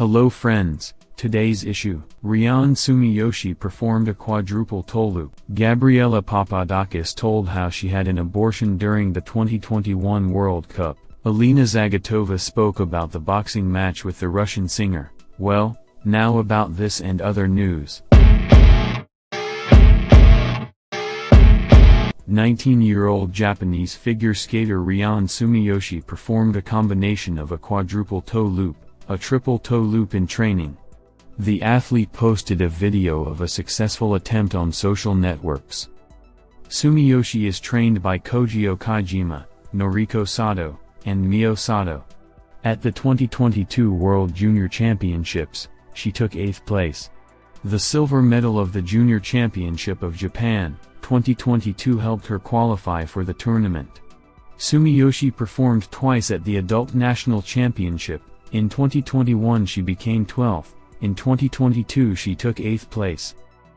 Hello friends, today's issue. Rion Sumiyoshi performed a quadruple toe loop. Gabriella Papadakis told how she had an abortion during the 2021 World Cup. Alina Zagitova spoke about the boxing match with the Russian singer. Well, now about this and other news. 19-year-old Japanese figure skater Rion Sumiyoshi performed a combination of a quadruple toe loop, a triple toe loop in training. The athlete posted a video of a successful attempt on social networks. Sumiyoshi is trained by Kojiro Kajima, Noriko Sato, and Mio Sato. At the 2022 World Junior Championships, she took 8th place. The silver medal of the Junior Championship of Japan, 2022 helped her qualify for the tournament. Sumiyoshi performed twice at the Adult National Championship. In 2021 she became 12th, in 2022 she took 8th place.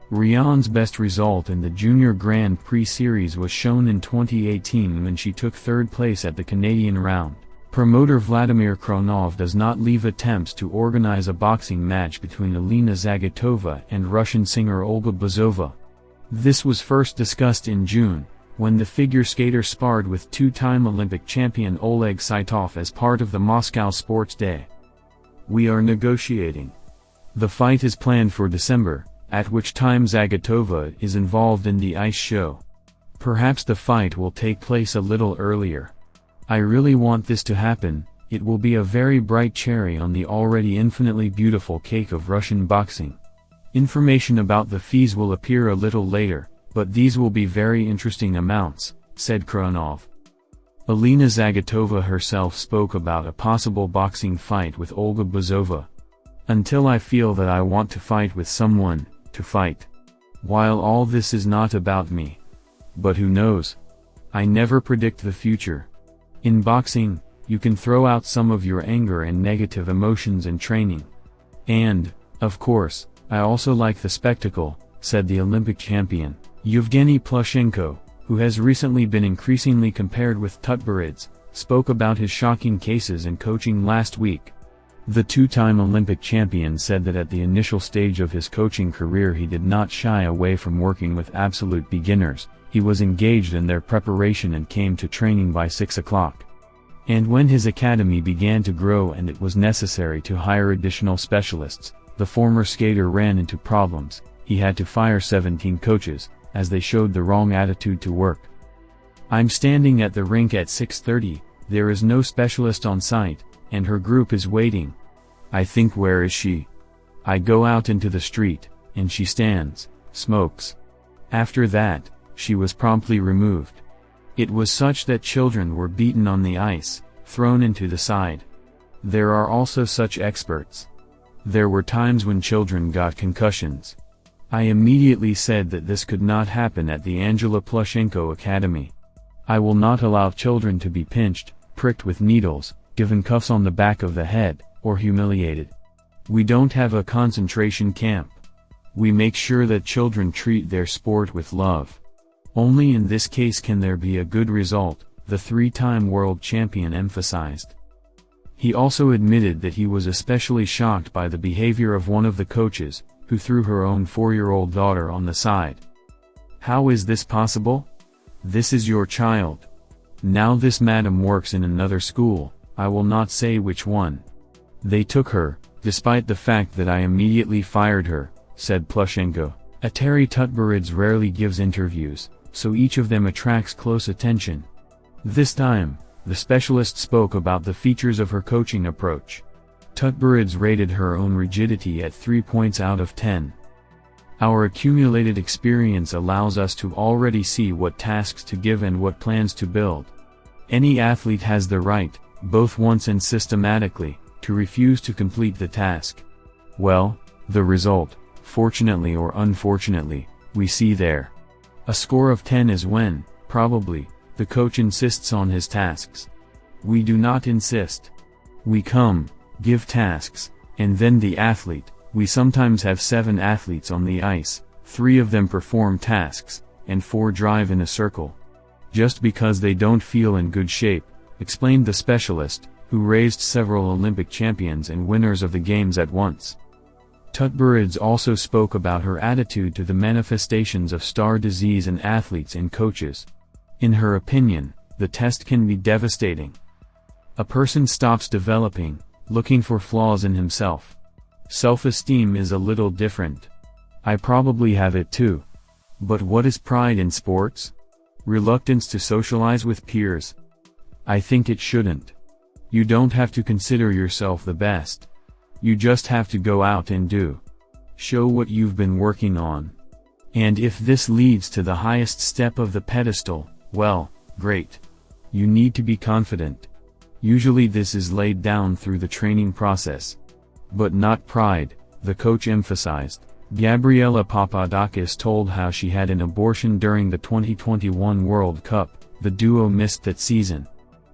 Rion's best result in the Junior Grand Prix Series was shown in 2018 when she took 3rd place at the Canadian round. Promoter Vladimir Kronov does not leave attempts to organize a boxing match between Alina Zagitova and Russian singer Olga Blazova. This was first discussed in June, when the figure skater sparred with two-time Olympic champion Oleg Saitov as part of the Moscow Sports Day. We are negotiating. The fight is planned for December, at which time Zagitova is involved in the ice show. Perhaps the fight will take place a little earlier. I really want this to happen. It will be a very bright cherry on the already infinitely beautiful cake of Russian boxing. Information about the fees will appear a little later, but these will be very interesting amounts, said Kronov. Alina Zagitova herself spoke about a possible boxing fight with Olga Blazova. Until I feel that I want to fight with someone, to fight. While all this is not about me. But who knows? I never predict the future. In boxing, you can throw out some of your anger and negative emotions in training. And, of course, I also like the spectacle, said the Olympic champion. Yevgeny Plushenko, who has recently been increasingly compared with Tutberidze, spoke about his shocking cases in coaching last week. The two-time Olympic champion said that at the initial stage of his coaching career he did not shy away from working with absolute beginners. He was engaged in their preparation and came to training by 6 o'clock. And when his academy began to grow and it was necessary to hire additional specialists, the former skater ran into problems. He had to fire 17 coaches, as they showed the wrong attitude to work. I'm standing at the rink at 6:30, there is no specialist on site, and her group is waiting. I think, where is she? I go out into the street, and she stands, smokes. After that, she was promptly removed. It was such that children were beaten on the ice, thrown into the side. There are also such experts. There were times when children got concussions. I immediately said that this could not happen at the Angela Plushenko Academy. I will not allow children to be pinched, pricked with needles, given cuffs on the back of the head, or humiliated. We don't have a concentration camp. We make sure that children treat their sport with love. Only in this case can there be a good result, the three-time world champion emphasized. He also admitted that he was especially shocked by the behavior of one of the coaches, who threw her own 4-year-old daughter on the side. How is this possible? This is your child. Now this madam works in another school, I will not say which one. They took her, despite the fact that I immediately fired her, said Plushenko. Eteri Tutberidze rarely gives interviews, so each of them attracts close attention. This time, the specialist spoke about the features of her coaching approach. Tutberidze rated her own rigidity at 3 points out of 10. Our accumulated experience allows us to already see what tasks to give and what plans to build. Any athlete has the right, both once and systematically, to refuse to complete the task. Well, the result, fortunately or unfortunately, we see there. A score of 10 is when, probably, the coach insists on his tasks. We do not insist. We come, give tasks, and then the athlete. We sometimes have 7 athletes on the ice, 3 of them perform tasks, and 4 drive in a circle. Just because they don't feel in good shape, explained the specialist. who raised several Olympic champions and winners of the Games at once. Tutberidze also spoke about her attitude to the manifestations of star disease in athletes and coaches. In her opinion, the test can be devastating. A person stops developing, looking for flaws in himself. Self-esteem is a little different. I probably have it too. But what is pride in sports? Reluctance to socialize with peers? I think it shouldn't. You don't have to consider yourself the best. You just have to go out and do. Show what you've been working on. And if this leads to the highest step of the pedestal, well, great. You need to be confident. Usually this is laid down through the training process. But not pride, the coach emphasized. Gabriella Papadakis told how she had an abortion during the 2021 World Cup. The duo missed that season.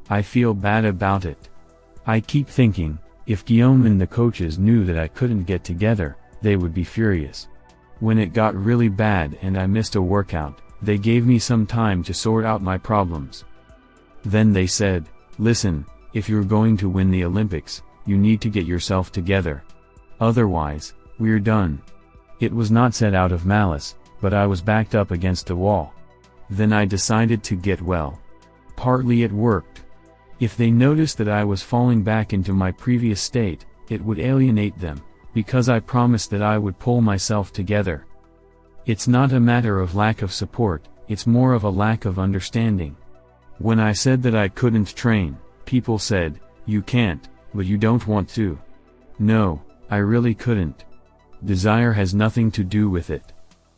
I feel bad about it. I keep thinking, if Guillaume and the coaches knew that I couldn't get together, they would be furious. When it got really bad and I missed a workout, they gave me some time to sort out my problems. Then they said, listen, if you're going to win the Olympics, you need to get yourself together. Otherwise, we're done. It was not said out of malice, but I was backed up against the wall. Then I decided to get well. Partly it worked. If they noticed that I was falling back into my previous state, it would alienate them, because I promised that I would pull myself together. It's not a matter of lack of support, it's more of a lack of understanding. When I said that I couldn't train, people said, you can't, but you don't want to. No, I really couldn't. Desire has nothing to do with it.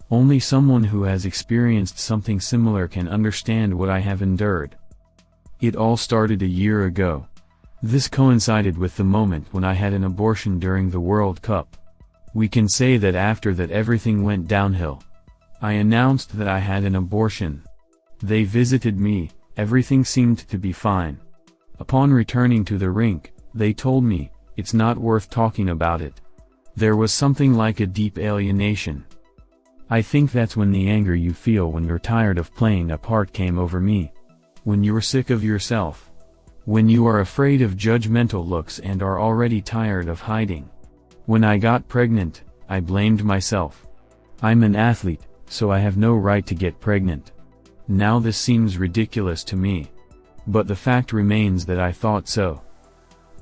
Only someone who has experienced something similar can understand what I have endured. It all started a year ago. This coincided with the moment when I had an abortion during the World Cup. We can say that after that everything went downhill. I announced that I had an abortion. They visited me, everything seemed to be fine. Upon returning to the rink, they told me, it's not worth talking about it. There was something like a deep alienation. I think that's when the anger you feel when you're tired of playing a part came over me. When you're sick of yourself. When you are afraid of judgmental looks and are already tired of hiding. When I got pregnant, I blamed myself. I'm an athlete, so I have no right to get pregnant. Now this seems ridiculous to me. But the fact remains that I thought so.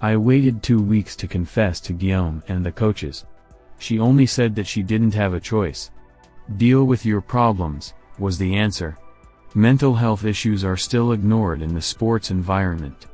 I waited 2 weeks to confess to Guillaume and the coaches. She only said that she didn't have a choice. Deal with your problems, was the answer. Mental health issues are still ignored in the sports environment.